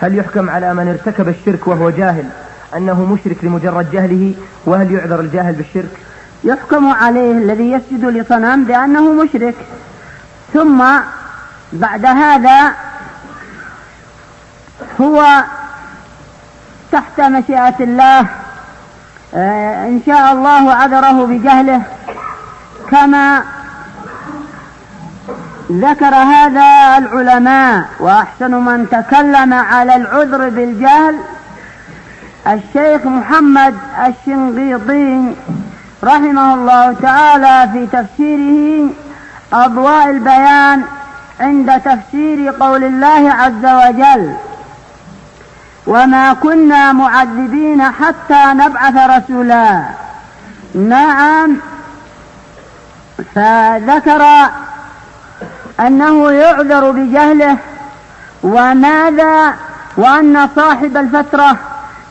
هل يحكم على من ارتكب الشرك وهو جاهل أنه مشرك لمجرد جهله، وهل يعذر الجاهل بالشرك؟ يحكم عليه الذي يسجد لصنم بأنه مشرك، ثم بعد هذا هو تحت مشيئة الله، إن شاء الله عذره بجهله، كما ذكر هذا العلماء. وأحسن من تكلم على العذر بالجهل الشيخ محمد الشنقيطي رحمه الله تعالى في تفسيره أضواء البيان عند تفسير قول الله عز وجل: وما كنا معذبين حتى نبعث رسولا. نعم، فذكر أنه يعذر بجهله، وماذا وأن صاحب الفترة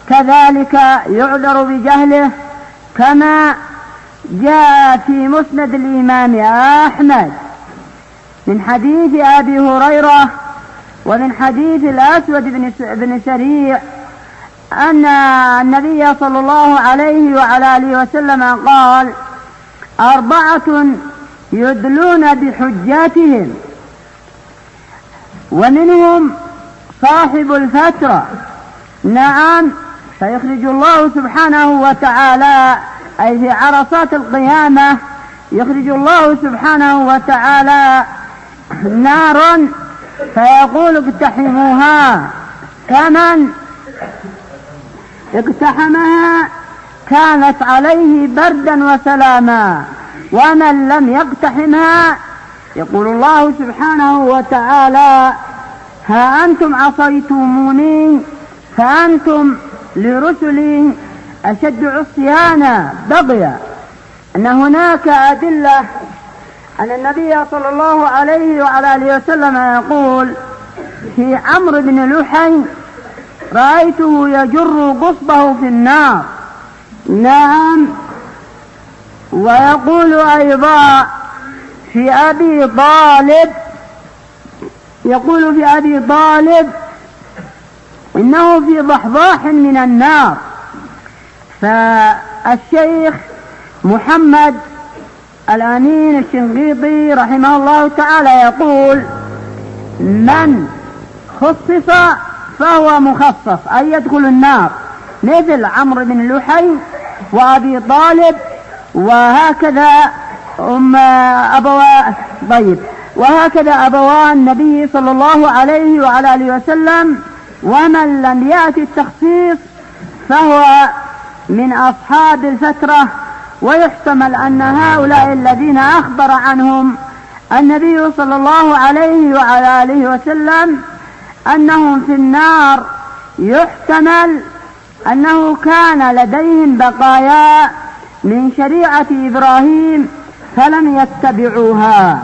كذلك يعذر بجهله، كما جاء في مسند الإمام أحمد من حديث أبي هريرة ومن حديث الأسود بن سريع أن النبي صلى الله عليه وعلى آله وسلم قال: 4 يدلون بحجاتهم، ومنهم صاحب الفترة. نعم، فيخرج الله سبحانه وتعالى أي في عرصات القيامة يخرج الله سبحانه وتعالى نارا فيقول: اقتحموها، فمن اقتحمها كانت عليه بردا وسلاما، ومن لم يقتحمها يقول الله سبحانه وتعالى: ها أنتم عصيتموني فأنتم لرسلي أشد عصيانا بغيا. أن هناك أدلة أن النبي صلى الله عليه وعلى آله وسلم يقول في عمرو بن لحي: رأيته يجر قصبه في النار. نعم، ويقول أيضا في أبي طالب، يقول في أبي طالب: إنه في ضحضاح من النار. فالشيخ محمد الأمين الشنقيطي رحمه الله تعالى يقول: من خصص فهو مخصص أي يدخل النار، مثل عمرو بن لحي وأبي طالب، وهكذا وهكذا أبوان النبي صلى الله عليه وعلى آله وسلم. ومن لم يأتي التخصيص فهو من أصحاب الفترة، ويحتمل أن هؤلاء الذين أخبر عنهم النبي صلى الله عليه وعلى آله وسلم أنهم في النار يحتمل أنه كان لديهم بقايا من شريعة إبراهيم فلم يتبعوها.